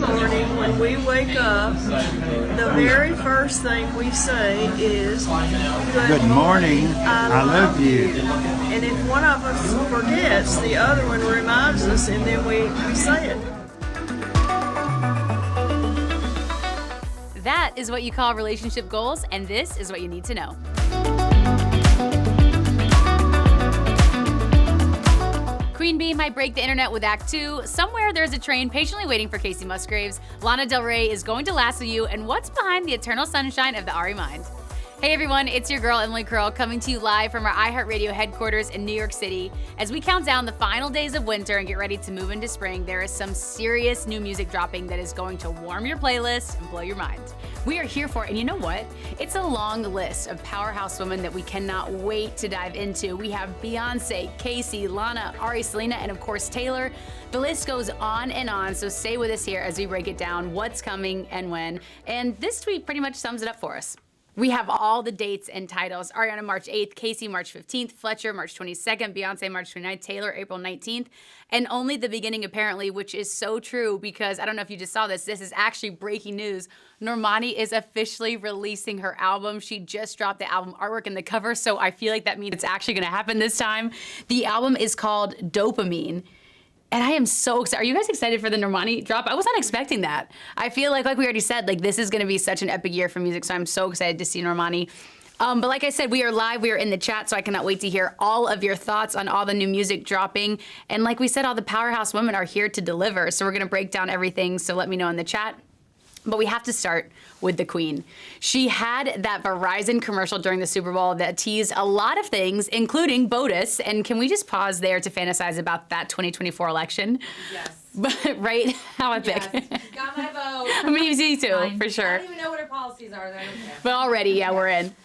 morning when we wake up, the very first thing we say is, Good morning, I love you. And if one of us forgets, the other one reminds us, and then we say it. That is what you call relationship goals, and this is what you need to know. Queen Bee might break the internet with Act 2. Somewhere there's a train patiently waiting for Casey Musgraves. Lana Del Rey is going to lasso you, and what's behind the eternal sunshine of the Ari mind? Hey everyone, it's your girl Emily Curl coming to you live from our iHeartRadio headquarters in New York City. As we count down the final days of winter and get ready to move into spring, there is some serious new music dropping that is going to warm your playlist and blow your mind. We are here for it, and you know what? It's a long list of powerhouse women that we cannot wait to dive into. We have Beyoncé, Casey, Lana, Ari, Selena, and of course Taylor. The list goes on, so stay with us here as we break it down, what's coming and when. And this tweet pretty much sums it up for us. We have all the dates and titles. Ariana March 8th, Casey March 15th, Fletcher March 22nd, Beyoncé March 29th, Taylor April 19th, and only the beginning apparently, which is so true because I don't know if you just saw this. This is actually breaking news. Normani is officially releasing her album. She just dropped the album artwork and the cover, so I feel like that means it's actually gonna happen this time. The album is called Dopamine. And I am so excited. Are you guys excited for the Normani drop? I was not expecting that. I feel like we already said, this is gonna be such an epic year for music, so I'm so excited to see Normani. But like I said, we are live, we are in the chat, so I cannot wait to hear all of your thoughts on all the new music dropping. And like we said, all the powerhouse women are here to deliver, so we're gonna break down everything, so let me know in the chat. But we have to start with the Queen. She had that Verizon commercial during the Super Bowl that teased a lot of things, including BOTUS. And can we just pause there to fantasize about that 2024 election? Yes. But, right? How epic. Yes. Got my vote. I mean, me too, for sure. I don't even know what her policies are. I don't care. But already, yeah, we're in.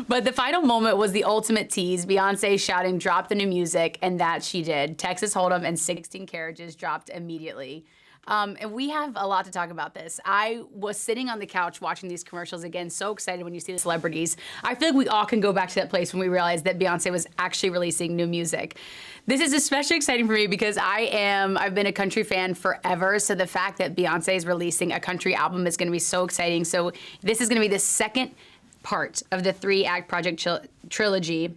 But the final moment was the ultimate tease. Beyonce shouting, drop the new music, and that she did. Texas Hold'em and 16 Carriages dropped immediately. And we have a lot to talk about this. I was sitting on the couch watching these commercials again, so excited when you see the celebrities. I feel like we all can go back to that place when we realized that Beyonce was actually releasing new music. This is especially exciting for me because I've been a country fan forever, so the fact that Beyonce is releasing a country album is gonna be so exciting. So this is gonna be the second part of the 3-act project trilogy.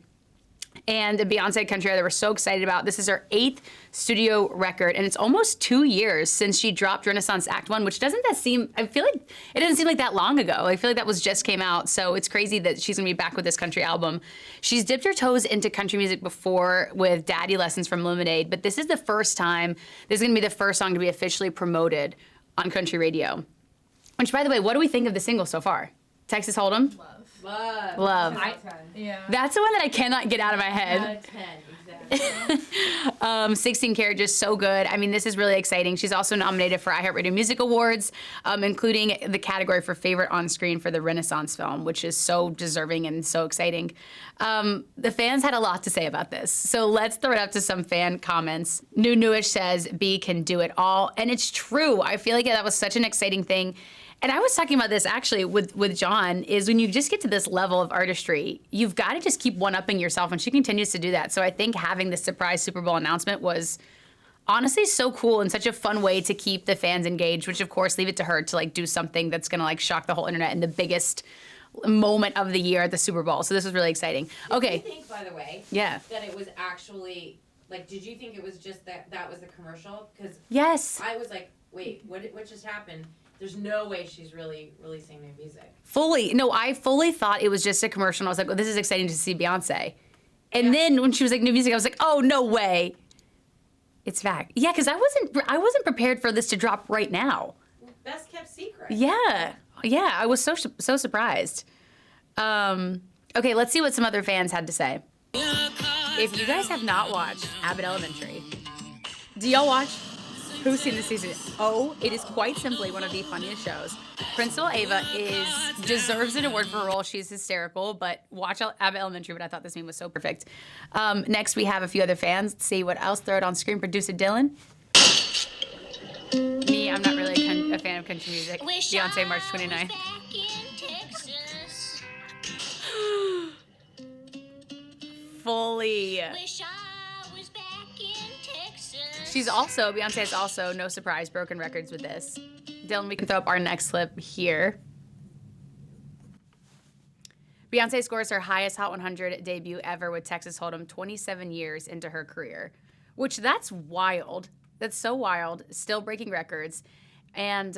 And the Beyonce country that we're so excited about. This is her 8th studio record, and it's almost 2 years since she dropped Renaissance Act 1, which doesn't that seem, I feel like it doesn't seem like that long ago. I feel like that was just came out, so it's crazy that she's gonna be back with this country album. She's dipped her toes into country music before with Daddy Lessons from Lemonade, but this is the first time, this is gonna be the first song to be officially promoted on country radio. Which, by the way, what do we think of the single so far? Texas Hold'em? Love. Yeah. That's the one that I cannot get out of my head. Out of 10, exactly. 16 Carriages, so good. I mean, this is really exciting. She's also nominated for iHeartRadio Music Awards, including the category for Favorite On-Screen for the Renaissance film, which is so deserving and so exciting. The fans had a lot to say about this, so let's throw it up to some fan comments. Newish says, B can do it all, and it's true. I feel like that was such an exciting thing. And I was talking about this actually with John, is when you just get to this level of artistry, you've got to just keep one-upping yourself, and she continues to do that. So I think having the surprise Super Bowl announcement was honestly so cool and such a fun way to keep the fans engaged, which of course leave it to her to do something that's gonna shock the whole internet in the biggest moment of the year at the Super Bowl. So this was really exciting. Okay. Did you think, by the way, Yeah. that it was actually, did you think it was just that was the commercial? Because Yes. I was like, wait, what just happened? There's no way she's really releasing new music. I fully thought it was just a commercial. And I was like, well, this is exciting to see Beyonce. And then when she was like, new music, I was like, oh, no way. It's fact. Yeah, because I wasn't prepared for this to drop right now. Best kept secret. Yeah, I was so surprised. Okay, let's see what some other fans had to say. If you guys have not watched Abbott Elementary, do y'all watch? Who's seen this season? Oh, it is quite simply one of the funniest shows. Principal Ava deserves an award for her role. She's hysterical, but watch Abbott Elementary, but I thought this meme was so perfect. Next, we have a few other fans. Let's see what else. Throw it on screen. Producer Dylan. Me, I'm not really a fan of country music. Beyonce, March 29th. Fully. Beyonce has also, no surprise, broken records with this. Dylan, we can throw up our next clip here. Beyoncé scores her highest Hot 100 debut ever with Texas Hold'em 27 years into her career, which that's wild. That's so wild. Still breaking records. And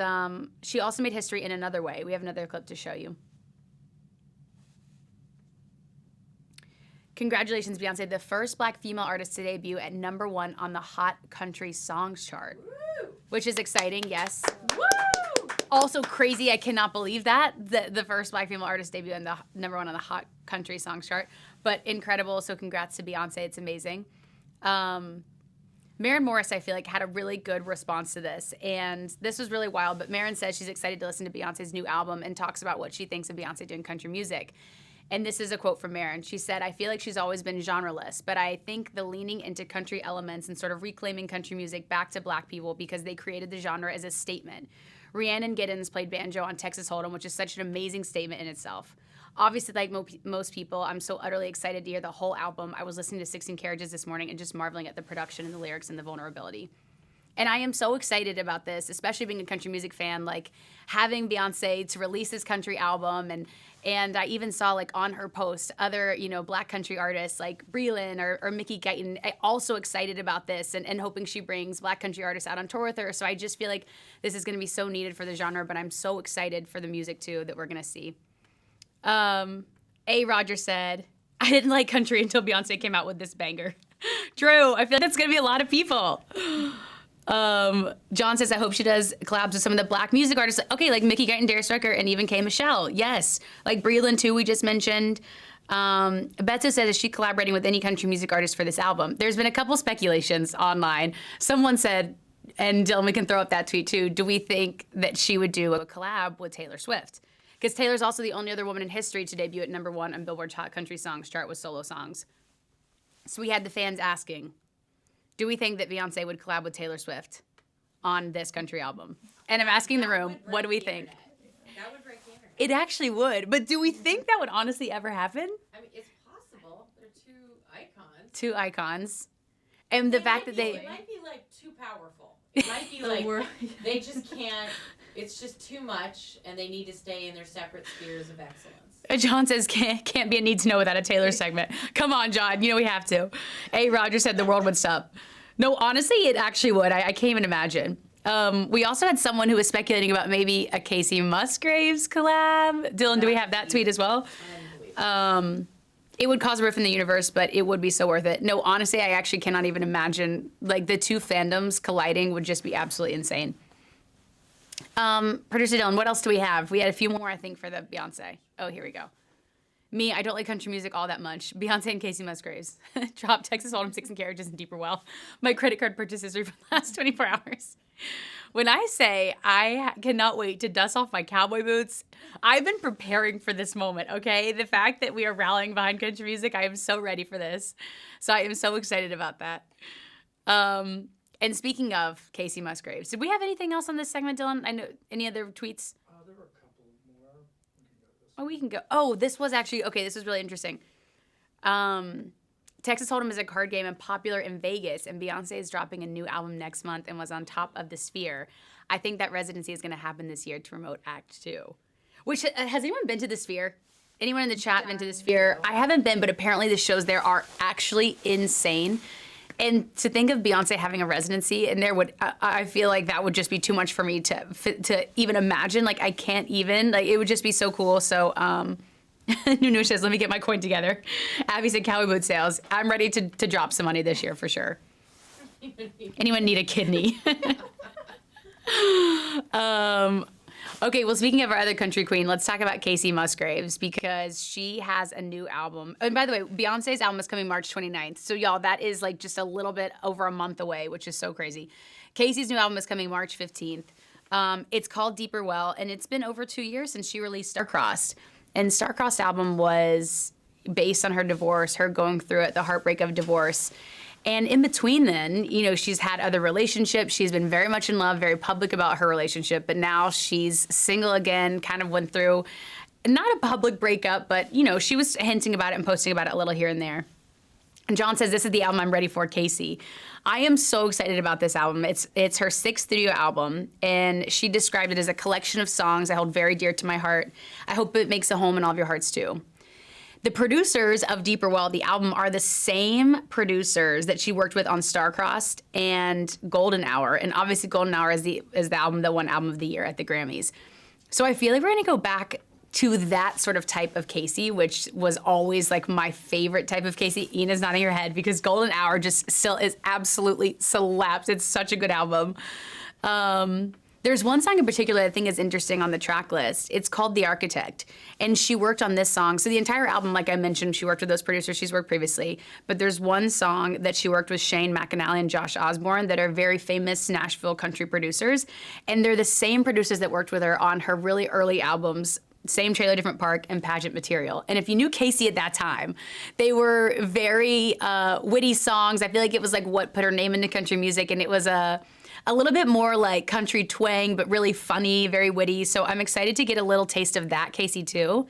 she also made history in another way. We have another clip to show you. Congratulations, Beyoncé, the first Black female artist to debut at #1 on the Hot Country Songs chart. Woo! Which is exciting, yes. Woo! Also crazy, I cannot believe that, the first Black female artist debut in the #1 on the Hot Country Songs chart. But incredible, so congrats to Beyoncé, it's amazing. Maren Morris, I feel like, had a really good response to this, and this was really wild, but Maren says she's excited to listen to Beyoncé's new album and talks about what she thinks of Beyoncé doing country music. And this is a quote from Maren. She said, "I feel like she's always been genreless, but I think the leaning into country elements and sort of reclaiming country music back to Black people because they created the genre as a statement. Rhiannon Giddens played banjo on Texas Hold'em, which is such an amazing statement in itself. Obviously, like most people, I'm so utterly excited to hear the whole album. I was listening to 16 Carriages this morning and just marveling at the production and the lyrics and the vulnerability." And I am so excited about this, especially being a country music fan, like having Beyoncé to release this country album. And I even saw, like, on her post, other, Black country artists like Breland or Mickey Guyton also excited about this and hoping she brings Black country artists out on tour with her. So I just feel like this is going to be so needed for the genre, but I'm so excited for the music, too, that we're going to see. A. Roger said, "I didn't like country until Beyoncé came out with this banger." True. I feel like that's going to be a lot of people. John says, "I hope she does collabs with some of the Black music artists." Okay, like Mickey Guyton, Darius Rucker, and even K. Michelle. Yes. Like Breland, too, we just mentioned. Betsu says, "Is she collaborating with any country music artist for this album?" There's been a couple speculations online. Someone said, and Dylan, we can throw up that tweet, too, do we think that she would do a collab with Taylor Swift? Because Taylor's also the only other woman in history to debut at #1 on Billboard's Hot Country Songs chart with solo songs. So we had the fans asking, do we think that Beyoncé would collab with Taylor Swift on this country album? And I'm asking the room, what do we think? That would break the internet. It actually would, but do we think that would honestly ever happen? I mean, it's possible. They're two icons. Two icons. And the fact that It might be, like, too powerful. It might be, like, they just can't, it's just too much, and they need to stay in their separate spheres of excellence. John says, can't be a need to know without a Taylor segment. Come on, John, we have to. A. Roger said the world would stop. No, honestly, it actually would. I can't even imagine. We also had someone who was speculating about maybe a Casey Musgraves collab. Dylan, do we have that tweet as well? It would cause a rift in the universe, but it would be so worth it. No, honestly, I actually cannot even imagine. Like, the two fandoms colliding would just be absolutely insane. Producer Dylan, what else do we have? We had a few more, I think, for the Beyoncé. Oh, here we go. Me, I don't like country music all that much. Beyoncé and Casey Musgraves. Drop Texas Hold'em, 16 Carriages, and Deeper Well. My credit card purchase history for the last 24 hours. When I say I cannot wait to dust off my cowboy boots, I've been preparing for this moment, okay? The fact that we are rallying behind country music, I am so ready for this. So I am so excited about that. And speaking of Casey Musgraves, did we have anything else on this segment, Dylan? I know, any other tweets? There were a couple more. Oh, we can go. Oh, this was actually, okay, this was really interesting. Texas Hold'em is a card game and popular in Vegas, and Beyoncé is dropping a new album next month and was on top of the Sphere. I think that residency is going to happen this year to promote Act 2. Which, has anyone been to the Sphere? Anyone in the chat been to the Sphere? I haven't been, but apparently the shows there are actually insane. And to think of Beyoncé having a residency in there I feel like that would just be too much for me to even imagine. Like, I can't even, like, it would just be so cool. So, Nunu says, let me get my coin together. Abby said, cowboy boot sales. I'm ready to drop some money this year for sure. Anyone need a kidney? Okay, well, speaking of our other country queen, let's talk about Casey Musgraves because she has a new album. And by the way, Beyonce's album is coming March 29th. So, y'all, that is like just a little bit over a month away, which is so crazy. Casey's new album is coming March 15th. It's called Deeper Well, and it's been over 2 years since she released Star-Crossed. And Star-Crossed album was based on her divorce, her going through it, the heartbreak of divorce. And in between then, she's had other relationships. She's been very much in love, very public about her relationship. But now she's single again, kind of went through, not a public breakup, but, she was hinting about it and posting about it a little here and there. John says, this is the album I'm ready for, Casey. I am so excited about this album. It's her 6th studio album, and she described it as a collection of songs I hold very dear to my heart. I hope it makes a home in all of your hearts, too. The producers of Deeper Well, the album, are the same producers that she worked with on Star-Crossed and Golden Hour, and obviously Golden Hour is the album that won Album of the Year at the Grammys. So I feel like we're gonna go back to that sort of type of Casey, which was always like my favorite type of Casey. Ina's nodding her head because Golden Hour just still is absolutely slaps. It's such a good album. There's one song in particular I think is interesting on the track list. It's called The Architect, and she worked on this song. So the entire album, like I mentioned, she worked with those producers she's worked previously, but there's one song that she worked with Shane McAnally and Josh Osborne that are very famous Nashville country producers, and they're the same producers that worked with her on her really early albums, Same Trailer, Different Park, and Pageant Material. And if you knew Casey at that time, they were very witty songs. I feel like it was like what put her name into country music, and it was a little bit more like country twang, but really funny, very witty. So I'm excited to get a little taste of that Casey too.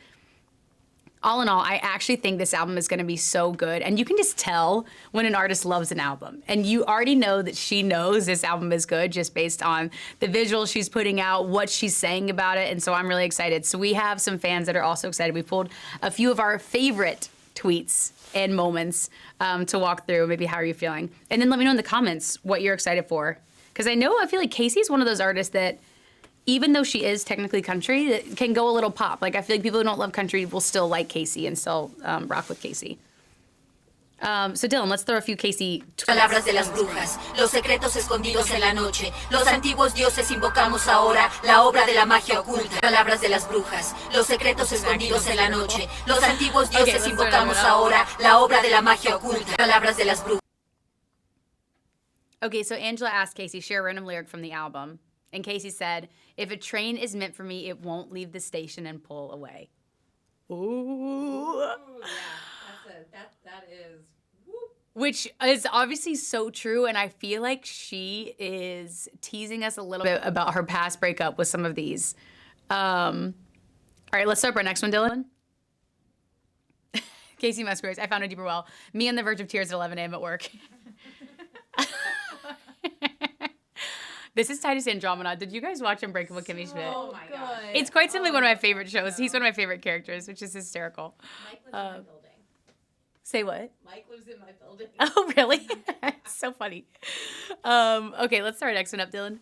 All in all, I actually think this album is gonna be so good. And you can just tell when an artist loves an album. And you already know that she knows this album is good just based on the visuals she's putting out, what she's saying about it. And so I'm really excited. So we have some fans that are also excited. We pulled a few of our favorite tweets and moments to walk through. Maybe how are you feeling? And then let me know in the comments what you're excited for. Because I feel like Casey's one of those artists that, even though she is technically country, that can go a little pop. Like, I feel like people who don't love country will still like Casey and still rock with Casey. So Dylan, let's throw a few Casey Palabras de las brujas, los secretos escondidos en la noche, los antiguos dioses invocamos ahora, la obra de la magia oculta. Palabras de las brujas, los secretos escondidos en la noche, los antiguos dioses invocamos ahora, la obra de la magia oculta. Palabras de las brujas. Okay, so Angela asked Casey, share a random lyric from the album. And Casey said, if a train is meant for me, it won't leave the station and pull away. Ooh. Ooh, yeah, that is. Whoop. Which is obviously so true, and I feel like she is teasing us a little bit about her past breakup with some of these. All right, let's start our next one, Dylan. Casey Musgraves, I found a deeper well. Me on the verge of tears at 11 a.m. at work. This is Titus Andromeda. Did you guys watch Unbreakable Kimmy Schmidt? Oh my god. It's quite simply one of my favorite shows. He's one of my favorite characters, which is hysterical. Mike lives in my building. Say what? Mike lives in my building. Oh, really? So funny. Okay, let's start our next one up, Dylan.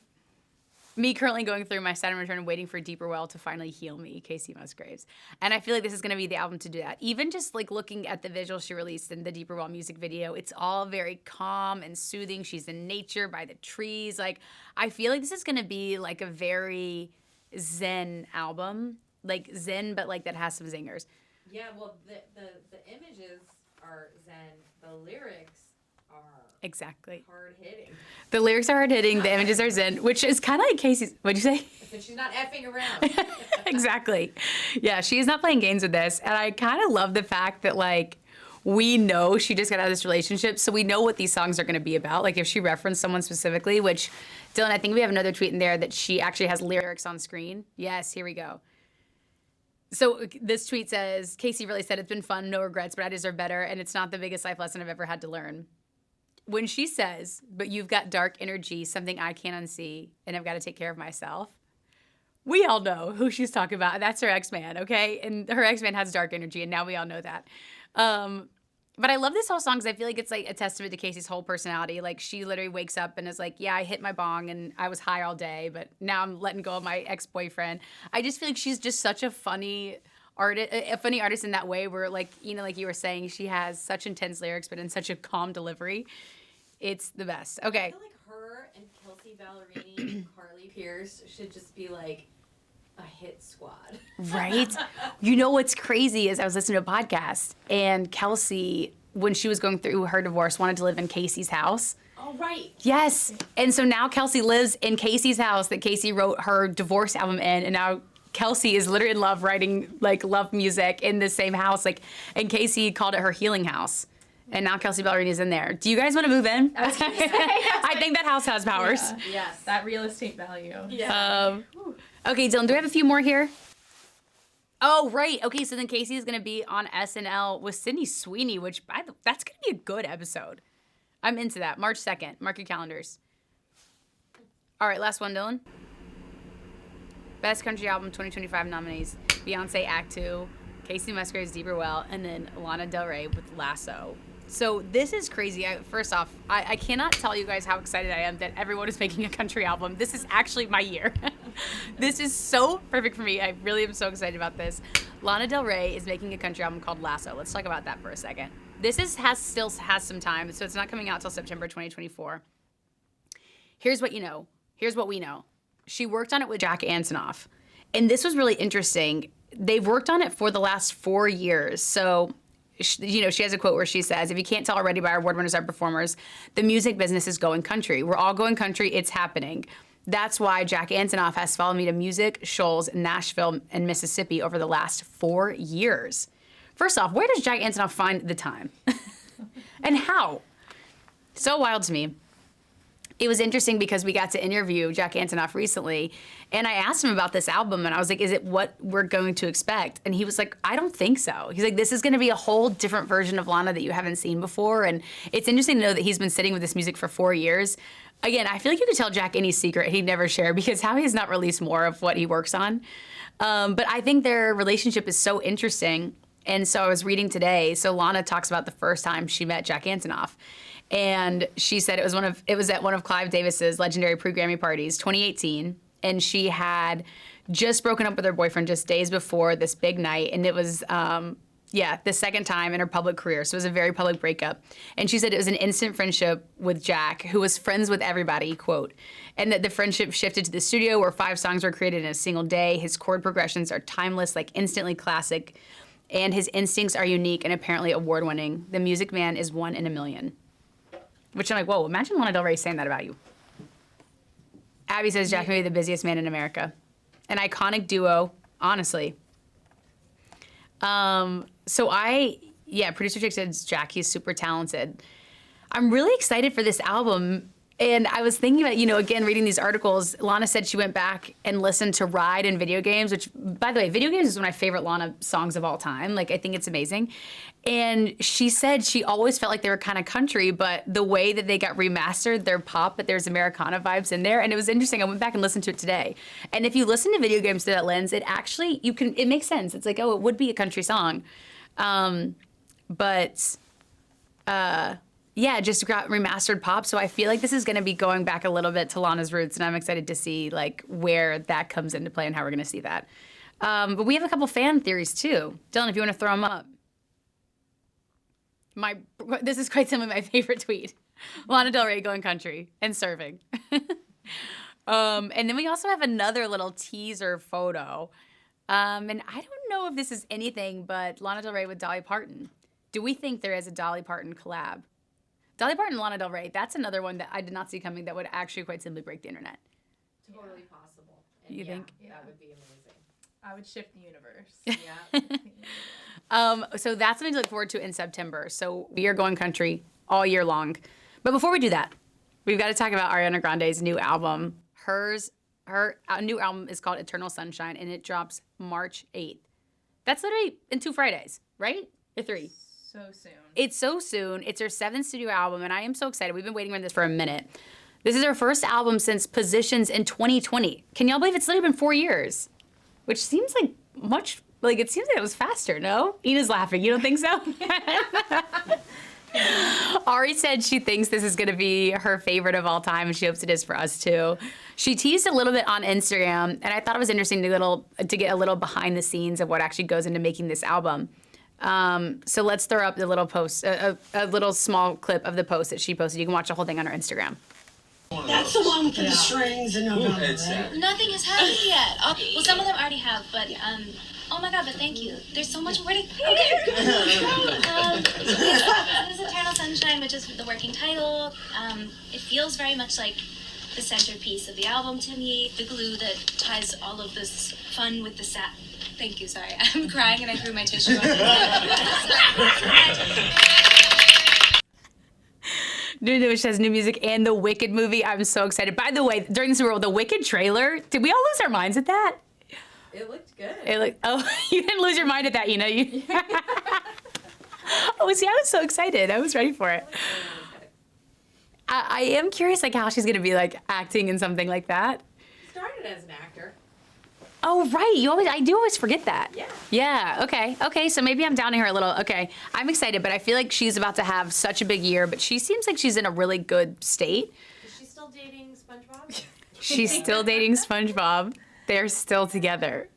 Me currently going through my Saturn return and waiting for Deeper Well to finally heal me, Casey Musgraves. And I feel like this is going to be the album to do that. Even just like looking at the visuals she released in the Deeper Well music video, it's all very calm and soothing. She's in nature by the trees. Like, I feel like this is going to be like a very zen album. Like zen, but like that has some zingers. Yeah, well, the images are zen. The lyrics are exactly hard hitting. The lyrics are hard hitting. The images are zen, which is kind of like Casey's. What'd you say? So she's not effing around. Exactly. Yeah, she is not playing games with this. And I kind of love the fact that, like, we know she just got out of this relationship, so we know what these songs are going to be about. Like, if she referenced someone specifically, which, Dylan, I think we have another tweet in there that she actually has lyrics on screen. Yes, here we go. So this tweet says, Casey really said, it's been fun, no regrets, but I deserve better, and it's not the biggest life lesson I've ever had to learn. When she says, but you've got dark energy, something I can't unsee, and I've got to take care of myself, we all know who she's talking about. That's her ex-man, okay? And her ex-man has dark energy, and now we all know that. But I love this whole song because I feel like it's like a testament to Casey's whole personality. Like, she literally wakes up and is like, yeah, I hit my bong and I was high all day, but now I'm letting go of my ex-boyfriend. I just feel like she's just such a funny artist, in that way where, like, you know, like you were saying, she has such intense lyrics, but in such a calm delivery. It's the best. Okay. I feel like her and Kelsey Ballerini and Carly Pierce should just be like a hit squad. Right? You know what's crazy is I was listening to a podcast, and Kelsey, when she was going through her divorce, wanted to live in Casey's house. Oh, right. Yes. And so now Kelsey lives in Casey's house that Casey wrote her divorce album in, and now Kelsey is literally in love writing, like, love music in the same house. Like, and Casey called it her healing house. And now Kelsey Ballerini is in there. Do you guys want to move in? I was gonna say, I think that house has powers. Yeah. Yes. That real estate value. Yeah. Okay, Dylan, do we have a few more here? Oh, right. Okay, so then Casey is going to be on SNL with Sydney Sweeney, which that's going to be a good episode. I'm into that. March 2nd. Mark your calendars. All right, last one, Dylan. Best Country Album 2025 nominees. Beyoncé, Act 2. Casey Musgraves, Deeper Well. And then Lana Del Rey with Lasso. So this is crazy. First off, I cannot tell you guys how excited I am that everyone is making a country album. This is actually my year. This is so perfect for me. I really am so excited about this. Lana Del Rey is making a country album called Lasso. Let's talk about that for a second. This still has some time, so it's not coming out till September 2024. Here's what you know. Here's what we know. She worked on it with Jack Antonoff. And this was really interesting. They've worked on it for the last 4 years. So, she has a quote where she says, if you can't tell already by our award winners, our performers, the music business is going country. We're all going country. It's happening. That's why Jack Antonoff has followed me to music, shows, Nashville, and Mississippi over the last 4 years. First off, where does Jack Antonoff find the time? And how? So wild to me. It was interesting because we got to interview Jack Antonoff recently, and I asked him about this album, and I was like, is it what we're going to expect? And he was like, I don't think so. He's like, this is going to be a whole different version of Lana that you haven't seen before, and it's interesting to know that he's been sitting with this music for 4 years. Again, I feel like you could tell Jack any secret he'd never share because how he's not released more of what he works on. But I think their relationship is so interesting, and so I was reading today, so Lana talks about the first time she met Jack Antonoff. And she said it was at one of Clive Davis's legendary pre-Grammy parties, 2018, and she had just broken up with her boyfriend just days before this big night, and it was the second time in her public career, so it was a very public breakup. And she said it was an instant friendship with Jack, who was friends with everybody, quote, and that the friendship shifted to the studio where 5 songs were created in a single day. His chord progressions are timeless, like instantly classic, and his instincts are unique and apparently award-winning. The Music Man is one in a million. Which I'm like, whoa, imagine Lana Del Rey saying that about you. Abby says Jack may be the busiest man in America. An iconic duo, honestly. Producer Chick says Jack, he's super talented. I'm really excited for this album. And I was thinking about, again, reading these articles, Lana said she went back and listened to Ride and Video Games, which, by the way, Video Games is one of my favorite Lana songs of all time. Like, I think it's amazing. And she said she always felt like they were kind of country, but the way that they got remastered, they're pop, but there's Americana vibes in there. And it was interesting. I went back and listened to it today. And if you listen to Video Games through that lens, it actually, it makes sense. It's like, oh, it would be a country song. Just got remastered pop. So I feel like this is going to be going back a little bit to Lana's roots, and I'm excited to see like where that comes into play and how we're going to see that. But we have a couple fan theories too. Dylan, if you want to throw them up. This is quite simply my favorite tweet. Lana Del Rey going country and serving. And then we also have another little teaser photo. And I don't know if this is anything but Lana Del Rey with Dolly Parton. Do we think there is a Dolly Parton collab? Dolly Parton and Lana Del Rey, that's another one that I did not see coming that would actually quite simply break the internet. Totally possible. And you think? Yeah, that would be amazing. I would shift the universe. Yeah. So that's something to look forward to in September. So we are going country all year long. But before we do that, we've got to talk about Ariana Grande's new album. Her new album is called Eternal Sunshine, and it drops March 8th. That's literally in 2 Fridays, right? Or 3. So soon. It's so soon. It's her 7th studio album, and I am so excited. We've been waiting on this for a minute. This is her first album since Positions in 2020. Can y'all believe it's literally been 4 years? Which seems like it seems like it was faster, no? Ina's laughing. You don't think so? Ari said she thinks this is going to be her favorite of all time, and she hopes it is for us too. She teased a little bit on Instagram, and I thought it was interesting to get a little behind the scenes of what actually goes into making this album. So let's throw up the little post, a little small clip of the post that she posted. You can watch the whole thing on her Instagram. That's the one for the strings in November, right? Nothing has happened yet. Well, some of them already have, but oh my god, but thank you. There's so much more to. This is Eternal Sunshine, which is the working title. It feels very much like the centerpiece of the album to me. The glue that ties all of this fun with the sad. Thank you, sorry. I'm crying and I threw my tissue on Which has new music and the Wicked movie. I'm so excited. By the way, during the Super Bowl, the Wicked trailer, did we all lose our minds at that? It looked good. Oh, you didn't lose your mind at that, you know. Oh, see, I was so excited. I was ready for it. I am curious, like, how she's gonna be like acting in something like that. Started as an actor. Oh, right. I do always forget that. Yeah. Yeah. Okay. So maybe I'm downing her a little. Okay. I'm excited, but I feel like she's about to have such a big year. But she seems like she's in a really good state. Is she still dating SpongeBob? She's still dating SpongeBob. They're still together,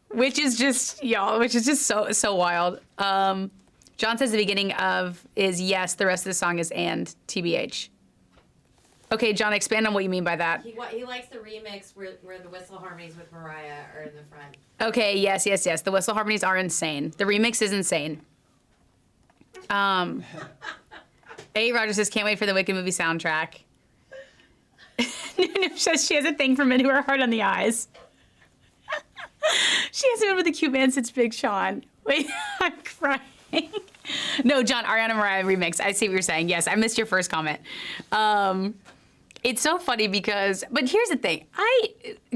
which is just so wild. John says the beginning of is yes. The rest of the song is and TBH. Okay, John, expand on what you mean by that. He likes the remix where the whistle harmonies with Mariah are in the front. Okay, yes. The whistle harmonies are insane. The remix is insane. A. Roger says, can't wait for the Wicked movie soundtrack. Nunu says she has a thing for men who are hard on the eyes. She hasn't been with a cute man since Big Sean. Wait, I'm crying. No, John, Ariana Mariah remix. I see what you're saying. Yes, I missed your first comment. It's so funny because, but here's the thing.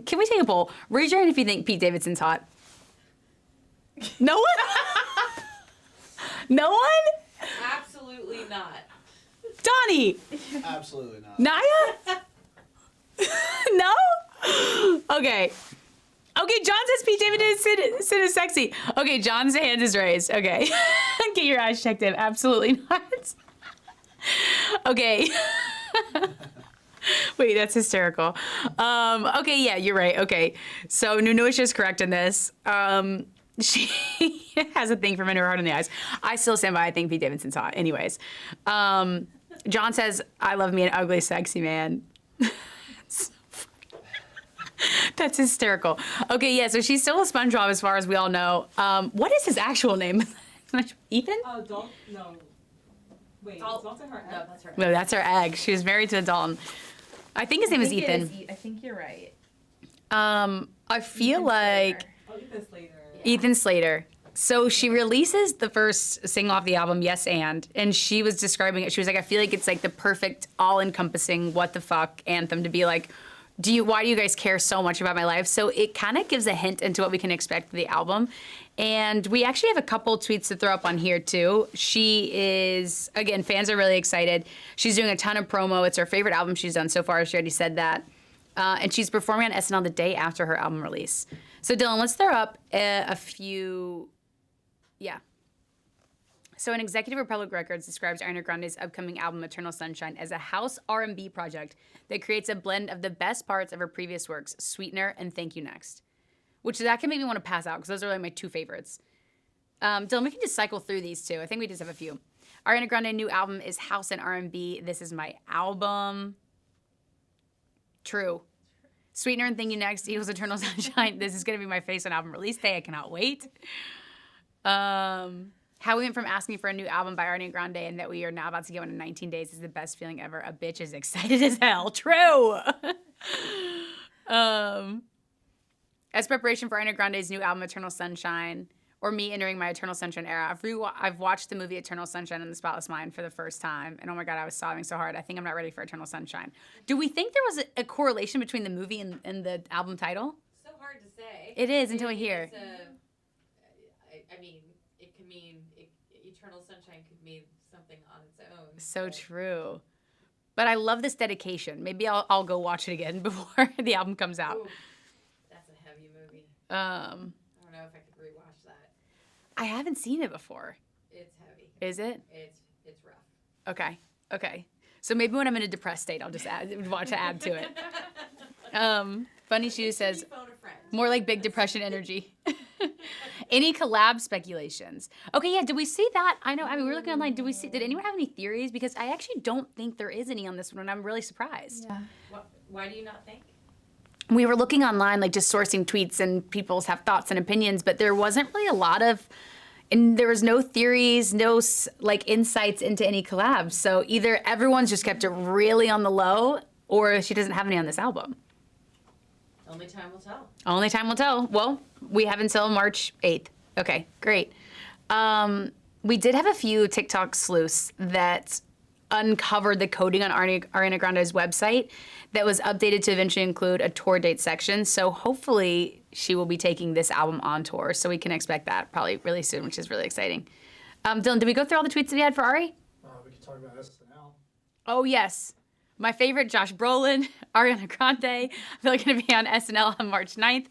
Can we take a poll? Raise your hand if you think Pete Davidson's hot. No one? No one? Absolutely not. Donnie? Absolutely not. Naya? No? Okay. Okay, John says Pete Davidson is sexy. Okay, John's hand is raised. Okay. Get your eyes checked in. Absolutely not. Okay. Wait, that's hysterical. Okay, yeah, you're right. Okay. So Nunu is just correct in this. She has a thing for men who are hard on the eyes. I still stand by I think Pete Davidson's hot. Anyways. John says, I love me an ugly, sexy man. That's hysterical. Okay, yeah, so she's still a SpongeBob as far as we all know. What is his actual name? Ethan? Dalton? No. Wait, Dalton her egg? No, that's her. No, that's her egg. She was married to a Dalton. I think his name is Ethan. I think you're right. I feel like Ethan Slater. Ethan Slater. So she releases the first single off the album, Yes and she was describing it. She was like, I feel like it's like the perfect all-encompassing what the fuck anthem to be like, why do you guys care so much about my life? So it kind of gives a hint into what we can expect of the album. And we actually have a couple tweets to throw up on here too. She is, again, fans are really excited. She's doing a ton of promo. It's her favorite album she's done so far. She already said that. And she's performing on SNL the day after her album release. So Dylan, let's throw up a few, yeah. So an executive of Republic Records describes Ariana Grande's upcoming album, Eternal Sunshine, as a house R&B project that creates a blend of the best parts of her previous works, Sweetener and Thank You Next. Which that can make me want to pass out because those are like my two favorites. Dylan, we can just cycle through these two. I think we just have a few. Ariana Grande's new album is house and R&B. This is my album. True. Sweetener and Thank You Next equals Eternal Sunshine. This is going to be my face on album release day. I cannot wait. How we went from asking for a new album by Ariana Grande and that we are now about to get one in 19 days is the best feeling ever. A bitch is excited as hell. True. As preparation for Ariana Grande's new album, Eternal Sunshine, or me entering my Eternal Sunshine era, I've watched the movie Eternal Sunshine in the Spotless Mind for the first time, and oh my God, I was sobbing so hard. I think I'm not ready for Eternal Sunshine. Do we think there was a correlation between the movie and the album title? So hard to say. It is until we hear. I mean, it can mean Eternal Sunshine could mean something on its own. So true. But I love this dedication. Maybe I'll go watch it again before the album comes out. Ooh, that's a heavy movie. I don't know if I could rewatch that. I haven't seen it before. It's heavy. Is it? It's rough. Okay. So maybe when I'm in a depressed state, I'll just watch to add to it. Funny Shoe says, more like Big Depression energy. Any collab speculations? Okay, yeah, did we see that? I mean, we were looking online. Did anyone have any theories? Because I actually don't think there is any on this one, and I'm really surprised. Yeah. Why do you not think? We were looking online, like just sourcing tweets, and people have thoughts and opinions, but there wasn't really a lot of, and there was no theories, no like insights into any collabs. So either everyone's just kept it really on the low, or she doesn't have any on this album. Only time will tell. Only time will tell. Well, we have until March 8th. Okay, great. We did have a few TikTok sleuths that uncovered the coding on Ariana Grande's website that was updated to eventually include a tour date section. So hopefully she will be taking this album on tour. So we can expect that probably really soon, which is really exciting. Dylan, did we go through all the tweets that we had for Ari? We could talk about SNL. Oh, yes. My favorite, Josh Brolin, Ariana Grande. I feel like going to be on SNL on March 9th.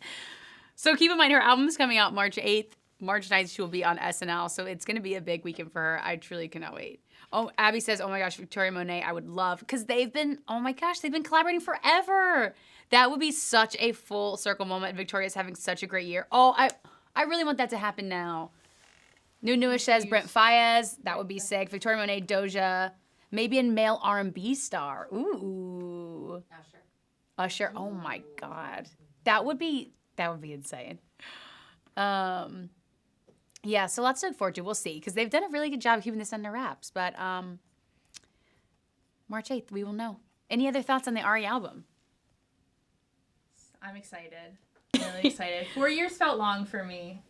So keep in mind, her album's coming out March 8th. March 9th, she will be on SNL. So it's going to be a big weekend for her. I truly cannot wait. Oh, Abby says, oh my gosh, Victoria Monet, I would love. Because they've been collaborating forever. That would be such a full circle moment. Victoria's having such a great year. Oh, I really want that to happen now. Newish says Brent Fayez. That would be sick. Victoria Monet, Doja. Maybe a male R&B star. Ooh. Usher. Oh my God. That would be insane. Yeah, so lots to look forward to. We'll see. Because they've done a really good job keeping this under wraps. But March 8th, we will know. Any other thoughts on the Ari album? I'm excited. Really excited. 4 years felt long for me.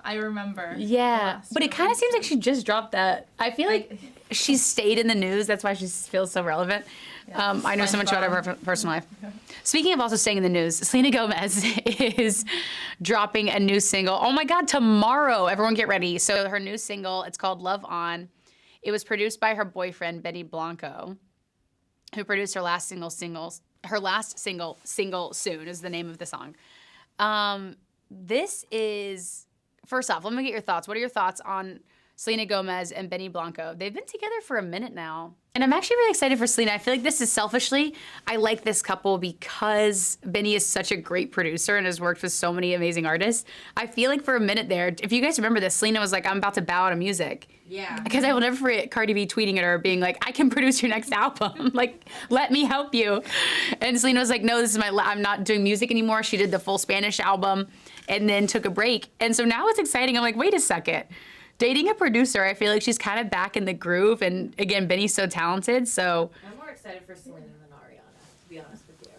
I remember. Yeah, but it kind of seems like she just dropped that. I feel like she's stayed in the news. That's why she feels so relevant. Yeah, I know so much about her personal life. Speaking of also staying in the news, Selena Gomez is dropping a new single. Oh my God, tomorrow. Everyone get ready. So her new single, it's called Love On. It was produced by her boyfriend, Benny Blanco, who produced her last single. Her last single, Soon, is the name of the song. This is, first off, let me get your thoughts. What are your thoughts on Selena Gomez and Benny Blanco? They've been together for a minute now. And I'm actually really excited for Selena. I feel like this is selfishly, I like this couple because Benny is such a great producer and has worked with so many amazing artists. I feel like for a minute there, if you guys remember this, Selena was like, I'm about to bow out of music. Yeah. Because I will never forget Cardi B tweeting at her being like, I can produce your next album. Like, let me help you. And Selena was like, no, this is I'm not doing music anymore. She did the full Spanish album and then took a break. And so now it's exciting. I'm like, wait a second. Dating a producer, I feel like she's kind of back in the groove. And again, Benny's so talented, so. I'm more excited for Selena than Ariana, to be honest with you.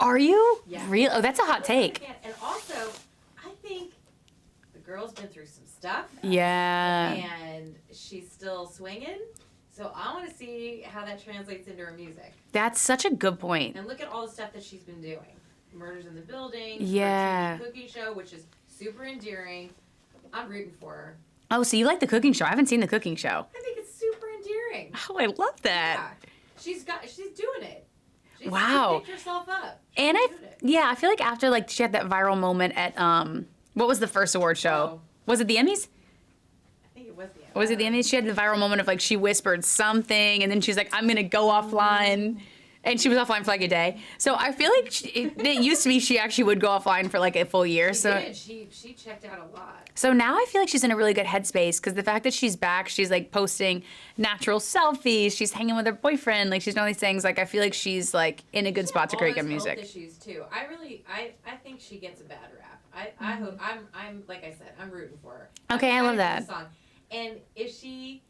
Are you? Yeah. Real? Oh, that's a hot take. And also, I think the girl's been through some stuff. Yeah. And she's still swinging. So I want to see how that translates into her music. That's such a good point. And look at all the stuff that she's been doing. Murders in the Building. Yeah. Her TV cooking show, which is super endearing. I'm rooting for her. Oh, so you like the cooking show? I haven't seen the cooking show. I think it's super endearing. Oh, I love that. Yeah. She's doing it. She picked herself up. And I feel like after she had that viral moment at what was the first award show? Was it the Emmys? I think it was the Emmys. Was it the Emmys? She had the viral moment of she whispered something and then she's like, I'm gonna go offline. And she was offline for a day. So I feel like it used to be she actually would go offline for a full year. She did. She checked out a lot. So now I feel like she's in a really good headspace because the fact that she's back, she's posting natural selfies, she's hanging with her boyfriend, she's doing all these things. I feel like she's in a good spot to create good music. Health issues too. I think she gets a bad rap. I hope I'm like I said, I'm rooting for her. Okay, I love that. Song. And if she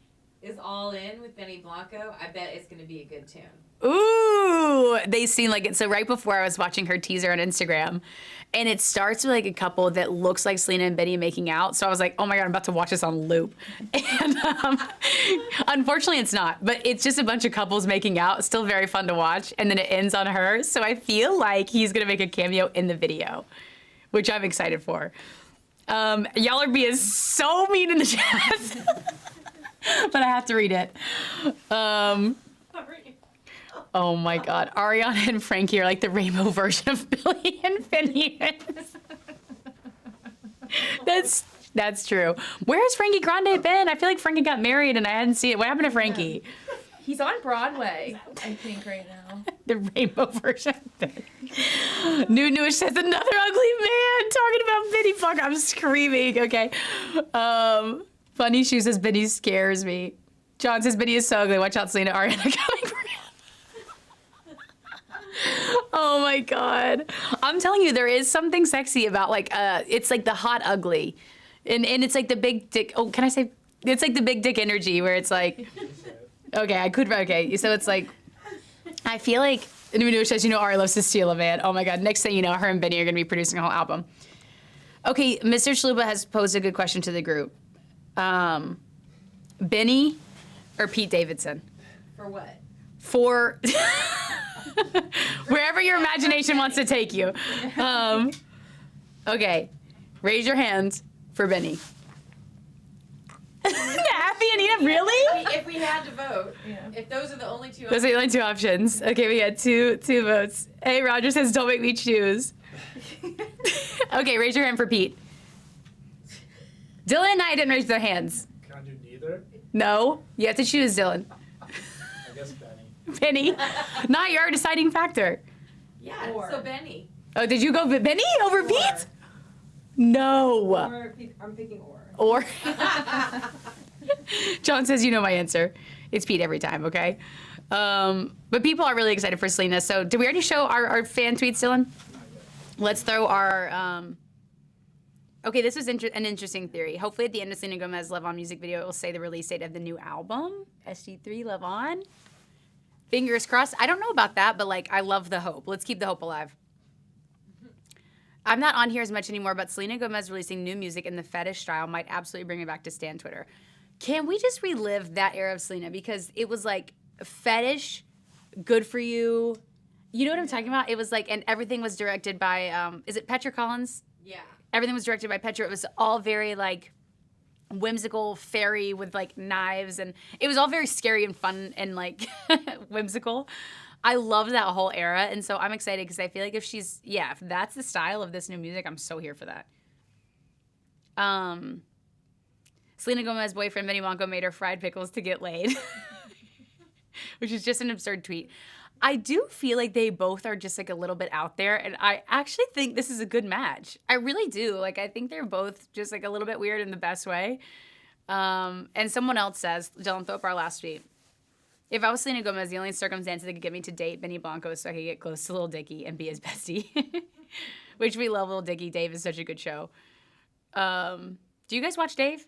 is all in with Benny Blanco, I bet it's going to be a good tune. Ooh, they seem like it. So right before I was watching her teaser on Instagram, and it starts with a couple that looks like Selena and Benny making out. So I was like, oh my God, I'm about to watch this on loop. And unfortunately it's not, but it's just a bunch of couples making out. It's still very fun to watch. And then it ends on her. So I feel like he's going to make a cameo in the video, which I'm excited for. Y'all are being so mean in the chat, but I have to read it. Oh my God, Ariana and Frankie are like the rainbow version of Billy and Phineas. That's true. Where's Frankie Grande been? I feel like Frankie got married and I hadn't seen it. What happened to Frankie? He's on Broadway, I think, right now. The rainbow version of Billy. Newish says another ugly man talking about Benny. Fuck, I'm screaming. Okay. Funny Shoe says Benny scares me. John says Benny is so ugly. Watch out, Selena. Ariana coming for you. Oh my God. I'm telling you, there is something sexy about it's the hot ugly. And it's the big dick. Oh, can I say? It's the big dick energy where it's okay, so it's I feel like, Newish says, Ari loves to steal a man. Oh my God. Next thing you know, her and Benny are going to be producing a whole album. Okay, Mr. Chalupa has posed a good question to the group. Benny or Pete Davidson? For what? For wherever your imagination wants to take you. Okay, raise your hands for Benny. Happy Anita, really? If we had to vote, if those are the only two Those are the only two options. Okay, we got two votes. Hey, Roger says, don't make me choose. Okay, raise your hand for Pete. Dylan and I didn't raise their hands. Can I do neither? No, you have to choose, Dylan. I guess Benny. Benny, not your deciding factor. Yeah, so Benny. Oh, did you go Benny over Pete? No. I'm picking or. Or. John says, you know my answer. It's Pete every time, okay? But people are really excited for Selena. So did we already show our fan tweets, Dylan? Let's throw our... Okay, this was an interesting theory. Hopefully at the end of Selena Gomez's Love On music video, it will say the release date of the new album, SG3 Love On. Fingers crossed. I don't know about that, but like I love the hope. Let's keep the hope alive. I'm not on here as much anymore, but Selena Gomez releasing new music in the fetish style might absolutely bring me back to Stan Twitter. Can we just relive that era of Selena? Because it was like fetish, good for you. You know what I'm talking about? It was like, and everything was directed by, is it Petra Collins? Yeah. Everything was directed by Petra. It was all very like whimsical fairy with like knives, and it was all very scary and fun and like whimsical. I loved that whole era, and so I'm excited because I feel like if that's the style of this new music, I'm so here for that. Selena Gomez's boyfriend Benny Blanco made her fried pickles to get laid, which is just an absurd tweet. I do feel like they both are just like a little bit out there, and I actually think this is a good match. I really do. Like, I think they're both just like a little bit weird in the best way. And someone else says, Dylan, throw up our last tweet. If I was Selena Gomez, the only circumstance that could get me to date Benny Blanco is so I could get close to Lil Dicky and be his bestie. Which we love Lil Dicky. Dave is such a good show. Do you guys watch Dave?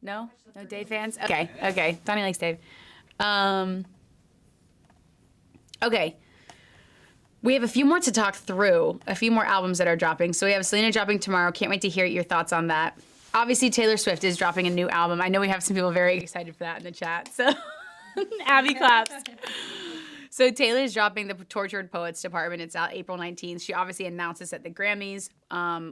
No? No Dave fans? Okay. Donnie likes Dave. Okay. We have a few more to talk through, a few more albums that are dropping. So we have Selena dropping tomorrow. Can't wait to hear your thoughts on that. Obviously, Taylor Swift is dropping a new album. I know we have some people very excited for that in the chat. So, Abby claps. So Taylor's dropping the Tortured Poets Department. It's out April 19th. She obviously announced this at the Grammys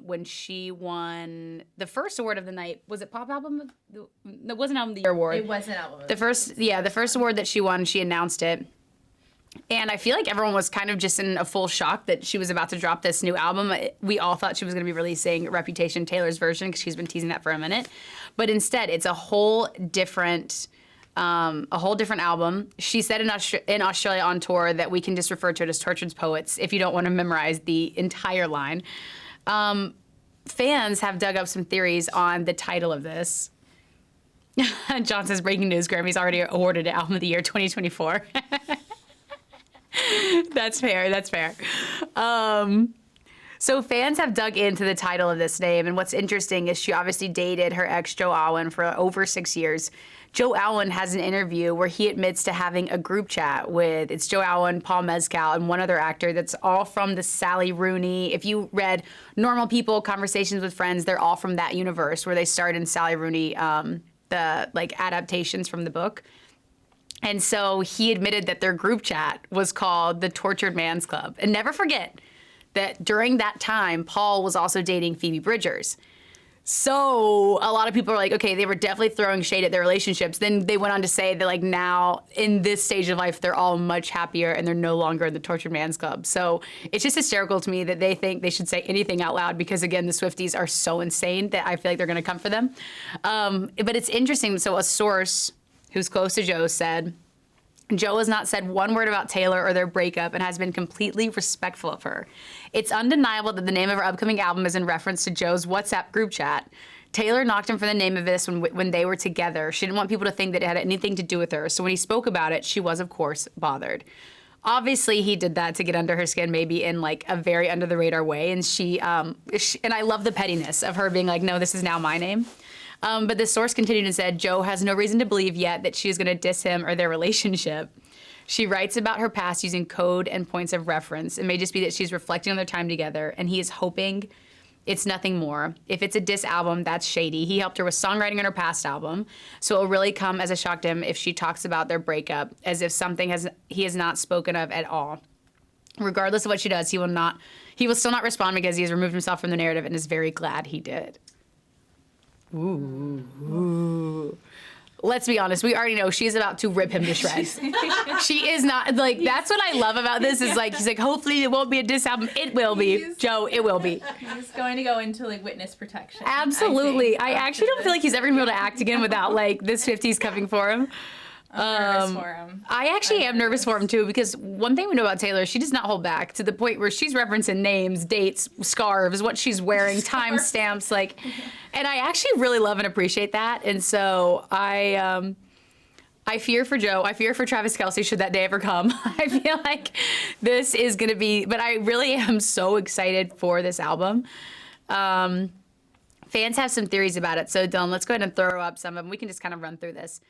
when she won the first award of the night. Was it Pop Album? It wasn't Album of the Year award. It was an album. The first award that she won, she announced it. And I feel like everyone was kind of just in a full shock that she was about to drop this new album. We all thought she was going to be releasing Reputation, Taylor's version, because she's been teasing that for a minute. But instead, it's a whole different album. She said in Australia on tour that we can just refer to it as Tortured Poets if you don't want to memorize the entire line. Fans have dug up some theories on the title of this. John says, breaking news, Grammy's already awarded it Album of the Year 2024. That's fair. So fans have dug into the title of this name, and what's interesting is she obviously dated her ex Joe Alwyn for over 6 years. Joe Alwyn has an interview where he admits to having a group chat with, it's Joe Alwyn, Paul Mescal, and one other actor that's all from the Sally Rooney. If you read Normal People, Conversations with Friends, they're all from that universe where they starred in Sally Rooney, the like adaptations from the book. And so he admitted that their group chat was called the Tortured Man's Club. And never forget that during that time, Paul was also dating Phoebe Bridgers. So a lot of people are like, okay, they were definitely throwing shade at their relationships. Then they went on to say that like now in this stage of life, they're all much happier and they're no longer in the Tortured Man's Club. So it's just hysterical to me that they think they should say anything out loud because again, the Swifties are so insane that I feel like they're gonna come for them. But it's interesting. So a source who's close to Joe said, Joe has not said one word about Taylor or their breakup and has been completely respectful of her. It's undeniable that the name of her upcoming album is in reference to Joe's WhatsApp group chat. Taylor knocked him for the name of this when they were together. She didn't want people to think that it had anything to do with her. So when he spoke about it, she was, of course, bothered. Obviously, he did that to get under her skin, maybe in like a very under the radar way. And she and I love the pettiness of her being like, no, this is now my name. But the source continued and said, Joe has no reason to believe yet that she is going to diss him or their relationship. She writes about her past using code and points of reference. It may just be that she's reflecting on their time together, and he is hoping It's nothing more. If it's a diss album, that's shady. He helped her with songwriting on her past album, so it'll really come as a shock to him if she talks about their breakup as if something he has not spoken of at all. Regardless of what she does, he will still not respond because he has removed himself from the narrative and is very glad he did. Ooh. Let's be honest, we already know she's about to rip him to shreds. She is not, like, that's what I love about this is, like, he's like, hopefully it won't be a diss album. It will be. Joe, it will be. He's going to go into, like, witness protection. Absolutely. I actually don't feel like he's ever going to be able to act again without, like, the Swifties coming for him. I'm nervous for him. I actually am nervous for him, too, because one thing we know about Taylor, she does not hold back to the point where she's referencing names, dates, scarves, what she's wearing, timestamps, like, and I actually really love and appreciate that. And so I fear for Joe. I fear for Travis Kelce should that day ever come. I feel like this is going to be, but I really am so excited for this album. Fans have some theories about it. So Dylan, let's go ahead and throw up some of them. We can just kind of run through this.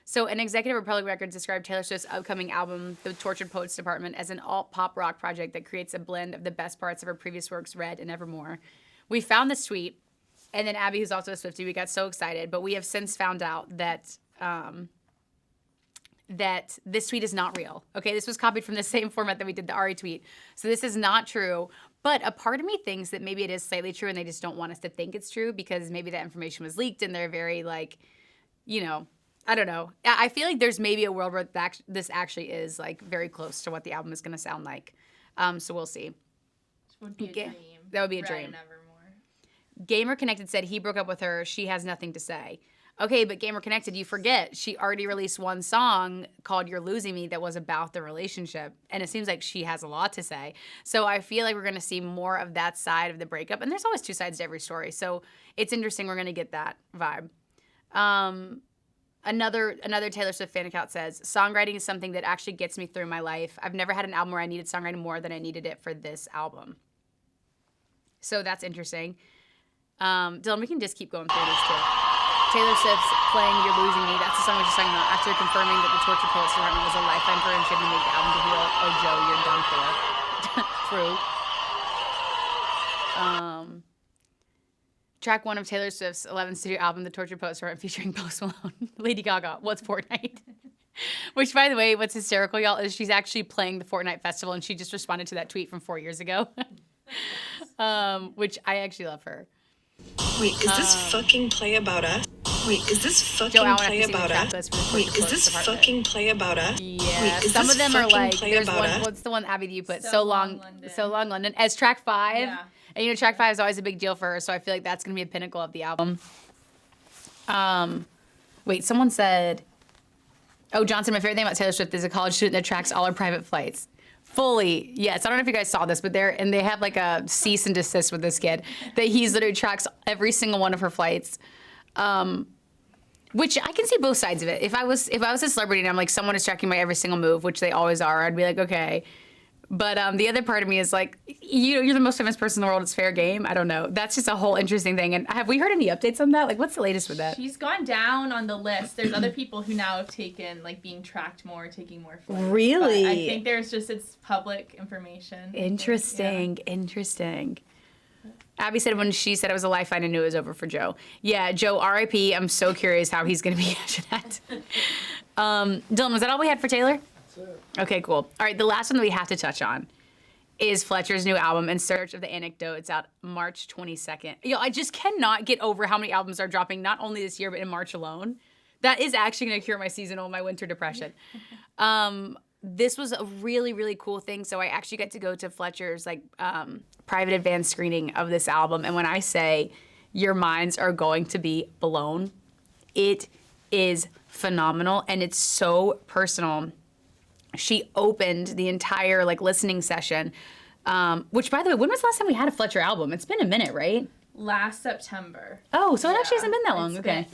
So an executive at Republic Records described Taylor Swift's upcoming album, The Tortured Poets Department, as an alt-pop rock project that creates a blend of the best parts of her previous works, Red and Evermore. We found this tweet, and then Abby, who's also a Swiftie, we got so excited, but we have since found out that that this tweet is not real. Okay, this was copied from the same format that we did the Ari tweet. So this is not true, but a part of me thinks that maybe it is slightly true and they just don't want us to think it's true because maybe that information was leaked and they're very, like, you know, I don't know. I feel like there's maybe a world where this actually is, like, very close to what the album is going to sound like. So we'll see. Would be a dream. That would be a Red dream. and Evermore. Gamer Connected said he broke up with her. She has nothing to say. Okay, but Gamer Connected, you forget. She already released one song called You're Losing Me that was about the relationship. And it seems like she has a lot to say. So I feel like we're going to see more of that side of the breakup. And there's always two sides to every story. So it's interesting. We're going to get that vibe. Another Taylor Swift fan account says, songwriting is something that actually gets me through my life. I've never had an album where I needed songwriting more than I needed it for this album. So that's interesting. Dylan, we can just keep going through these two. Taylor Swift's playing You're Losing Me. That's the song we're just talking about. After confirming that the Tortured Poets Department was a lifeline for her and she had to make the album to heal. Oh, Joe, you're done for. True. Track 1 of Taylor Swift's 11th studio album, The Tortured Poets Department, featuring Post Malone, Lady Gaga, What's Fortnite? Which, by the way, what's hysterical, y'all, is she's actually playing the Fortnite festival, and she just responded to that tweet from 4 years ago. Which I actually love her. Wait, is this fucking play about us? Wait, is this fucking play about us? Wait, is this fucking play about us? Yeah, wait, some of them are like, there's one, us? what's the one, Abby, that you put? So Long London. So Long London. As track 5. Yeah. And, you know, track 5 is always a big deal for her, so I feel like that's going to be a pinnacle of the album. Wait, someone said, oh, Johnson, my favorite thing about Taylor Swift is a college student that tracks all her private flights. Fully, yes. I don't know if you guys saw this, but they have like a cease and desist with this kid that he's literally tracks every single one of her flights. Which I can see both sides of it. If I was a celebrity and I'm like, someone is tracking my every single move, which they always are, I'd be like, okay. But the other part of me is like, you're the most famous person in the world. It's fair game. I don't know. That's just a whole interesting thing. And have we heard any updates on that? Like, what's the latest with that? She's gone down on the list. There's other people who now have taken, like, being tracked more, taking more flights. Really? But I think it's public information. Interesting. Yeah. Interesting. Abby said when she said it was a lifeline, I knew it was over for Joe. Yeah, Joe, R.I.P. I'm so curious how he's going to be after that. Dylan, was that all we had for Taylor? Okay, cool. All right, the last one that we have to touch on is Fletcher's new album, In Search of the Anecdote. It's out March 22nd. Yo, I just cannot get over how many albums are dropping, not only this year, but in March alone. That is actually going to cure my seasonal, my winter depression. This was a really, really cool thing. So I actually got to go to Fletcher's private advanced screening of this album. And when I say your minds are going to be blown, it is phenomenal. And it's so personal. She opened the entire listening session, which, by the way, when was the last time we had a Fletcher album? It's been a minute, right? Last September. Oh, so it actually hasn't been that long. Okay.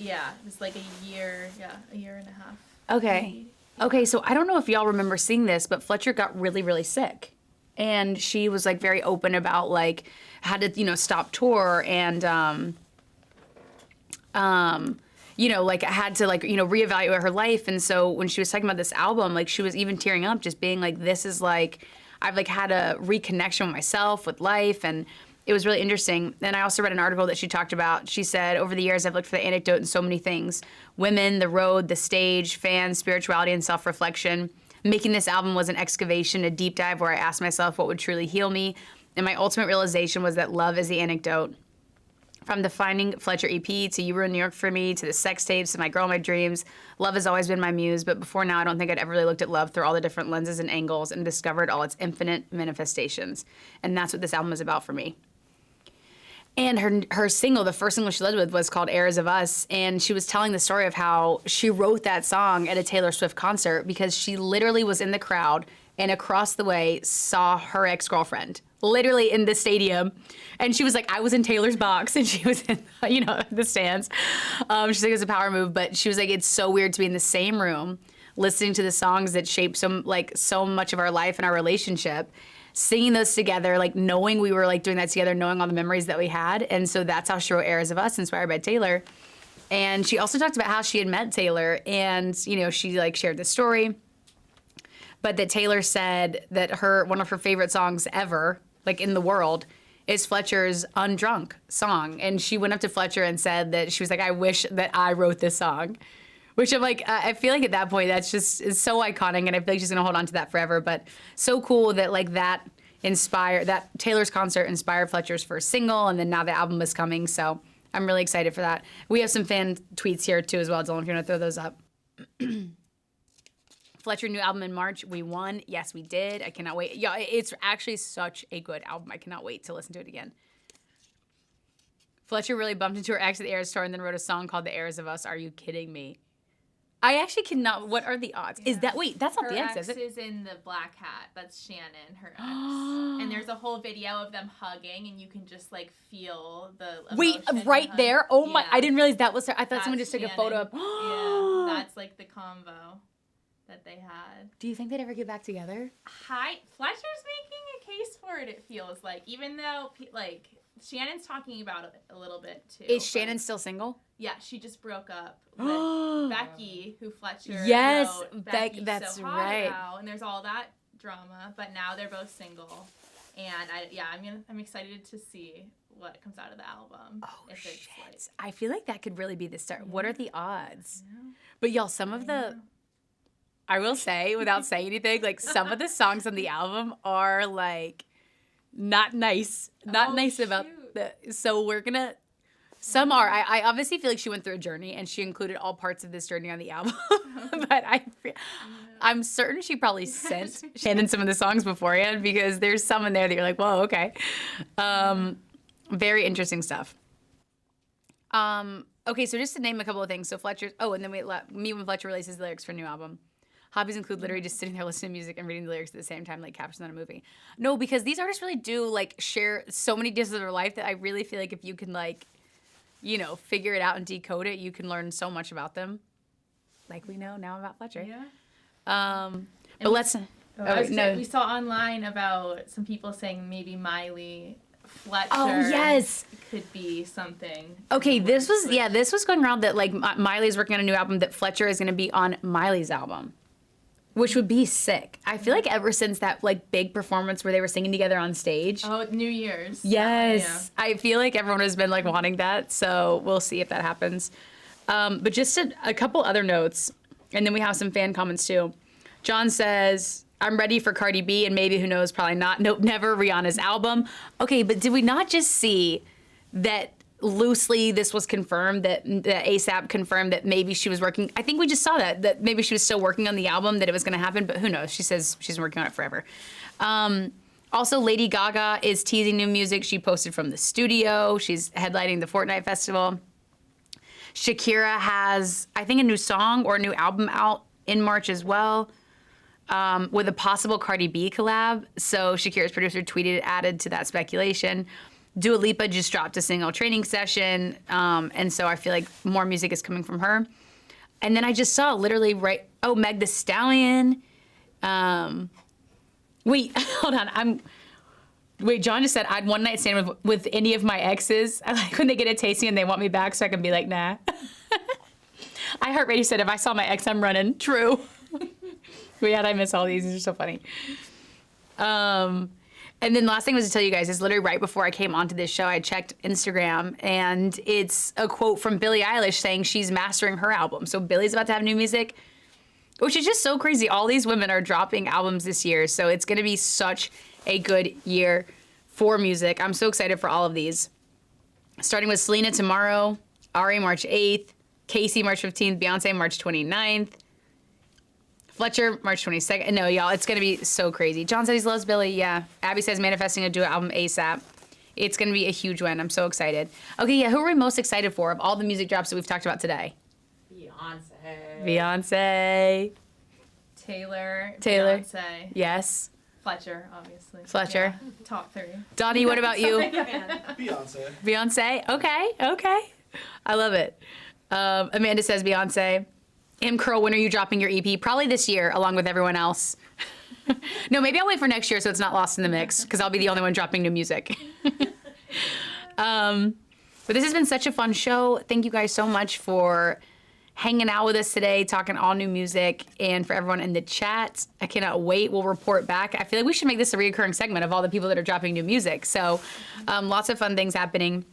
It's like a year and a half. Okay. Okay, so I don't know if y'all remember seeing this, but Fletcher got really, really sick. And she was very open about had to, stop tour and had to reevaluate her life. And so when she was talking about this album, she was even tearing up, just being this is I've had a reconnection with myself, with life. And it was really interesting. And I also read an article that she talked about. She said, over the years, I've looked for the anecdote in so many things. Women, the road, the stage, fans, spirituality, and self-reflection. Making this album was an excavation, a deep dive where I asked myself what would truly heal me. And my ultimate realization was that love is the anecdote. From the Finding Fletcher EP to You Were in New York for Me to the sex tapes to My Girl, My Dreams, love has always been my muse, but before now I don't think I'd ever really looked at love through all the different lenses and angles and discovered all its infinite manifestations. And that's what this album is about for me. And her single, the first single she led with, was called Heirs of Us, and she was telling the story of how she wrote that song at a Taylor Swift concert because she literally was in the crowd and across the way saw her ex-girlfriend, literally in the stadium. And she was like, I was in Taylor's box, and she was in, the stands. She's like, it was a power move, but she was like, it's so weird to be in the same room, listening to the songs that shape so much of our life and our relationship, singing those together, like knowing we were like doing that together, knowing all the memories that we had. And so that's how she wrote Heirs of Us, inspired by Taylor. And she also talked about how she had met Taylor, and, she like shared the story. But that Taylor said that one of her favorite songs ever, like in the world, is Fletcher's Undrunk song. And she went up to Fletcher and said that she was like, I wish that I wrote this song. Which I'm like, I feel like at that point, that's just is so iconic, and I feel like she's gonna hold on to that forever. But so cool that like that Taylor's concert inspired Fletcher's first single, and then now the album is coming. So I'm really excited for that. We have some fan tweets here too as well, Dylan, if you're gonna throw those up. Fletcher new album in March. We won. Yes, we did. I cannot wait. Yeah, it's actually such a good album. I cannot wait to listen to it again. Fletcher really bumped into her ex at the Eras tour and then wrote a song called The Heirs of Us. Are you kidding me? I actually cannot. What are the odds? Yeah. Is that that's not her the ex, ex is it? Is in the black hat. That's Shannon, her ex. And there's a whole video of them hugging, and you can just like feel the emotion right there. Oh my! Yeah. I didn't realize that was her. I thought That's someone just took a photo of. Yeah, that's like the combo that they had. Do you think they'd ever get back together? Fletcher's making a case for it. It feels like, even though like Shannon's talking about it a little bit too. Is Shannon still single? Yeah, she just broke up with Becky, who Fletcher yes, wrote Becky's that's so hot right. now, and there's all that drama. But now they're both single, and I'm excited to see what comes out of the album. Oh shit! I feel like that could really be the start. Yeah. What are the odds? But y'all, some of the. I will say, without saying anything, like some of the songs on the album are like not nice. Not nice about so we're gonna some are. I obviously feel like she went through a journey and she included all parts of this journey on the album. But I'm certain she probably sent Shannon some of the songs beforehand, because there's some in there that you're like, whoa, okay. Very interesting stuff. Okay, so just to name a couple of things. So Fletcher's and then me when Fletcher releases the lyrics for a new album. Hobbies include literally just sitting there listening to music and reading the lyrics at the same time, like captions on a movie. No, because these artists really do like share so many details of their life that I really feel like if you can like, figure it out and decode it, you can learn so much about them. Like we know now about Fletcher. Yeah. But let's. We saw online about some people saying maybe Miley Fletcher could be something. Okay, this was going around that like Miley's working on a new album, that Fletcher is going to be on Miley's album, which would be sick. I feel like ever since that like big performance where they were singing together on stage. Oh, New Year's. Yes. Yeah. I feel like everyone has been like wanting that, so we'll see if that happens. But just a couple other notes, and then we have some fan comments too. John says, I'm ready for Cardi B, and maybe, who knows, probably not. Nope, never Rihanna's album. Okay, but did we not just see that loosely this was confirmed, that ASAP confirmed that maybe she was working? I think we just saw that maybe she was still working on the album, that it was going to happen, but who knows? She says she's been working on it forever. Also, Lady Gaga is teasing new music. She posted from the studio. She's headlining the Fortnite Festival. Shakira has, I think, a new song or a new album out in March as well. With a possible Cardi B collab. So Shakira's producer tweeted, added to that speculation. Dua Lipa just dropped a single training session. And so I feel like more music is coming from her. And then I just saw literally Meg Thee Stallion. Wait, hold on. John just said, I'd one night stand with any of my exes. I like when they get a tasting and they want me back so I can be like, nah. iHeartRadio said, if I saw my ex, I'm running. True. I miss all these. These are so funny. And then last thing was to tell you guys is literally right before I came onto this show, I checked Instagram and it's a quote from Billie Eilish saying she's mastering her album. So Billie's about to have new music, which is just so crazy. All these women are dropping albums this year. So it's going to be such a good year for music. I'm so excited for all of these. Starting with Selena tomorrow, Ari March 8th, Casey March 15th, Beyonce March 29th, Fletcher, March 22nd. No, y'all, it's going to be so crazy. John says he loves Billie. Yeah. Abby says manifesting a duet album ASAP. It's going to be a huge win. I'm so excited. Okay, yeah, who are we most excited for of all the music drops that we've talked about today? Beyonce. Taylor. Beyonce. Yes. Fletcher, obviously. Fletcher. Yeah, top 3. Donnie, what about you? Beyonce. Beyonce? Okay. I love it. Amanda says Beyonce. M. Curl, when are you dropping your EP? Probably this year, along with everyone else. No, maybe I'll wait for next year so it's not lost in the mix, because I'll be the only one dropping new music. But this has been such a fun show. Thank you guys so much for hanging out with us today, talking all new music, and for everyone in the chat. I cannot wait. We'll report back. I feel like we should make this a recurring segment of all the people that are dropping new music. So lots of fun things happening.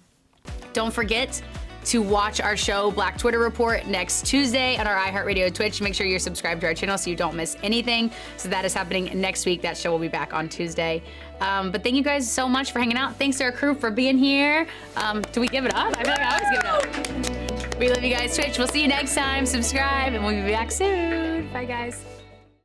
Don't forget to watch our show, Black Twitter Report, next Tuesday on our iHeartRadio Twitch. Make sure you're subscribed to our channel so you don't miss anything. So that is happening next week. That show will be back on Tuesday. But thank you guys so much for hanging out. Thanks to our crew for being here. Do we give it up? I feel like I always give it up. We love you guys, Twitch. We'll see you next time. Subscribe, and we'll be back soon. Bye, guys.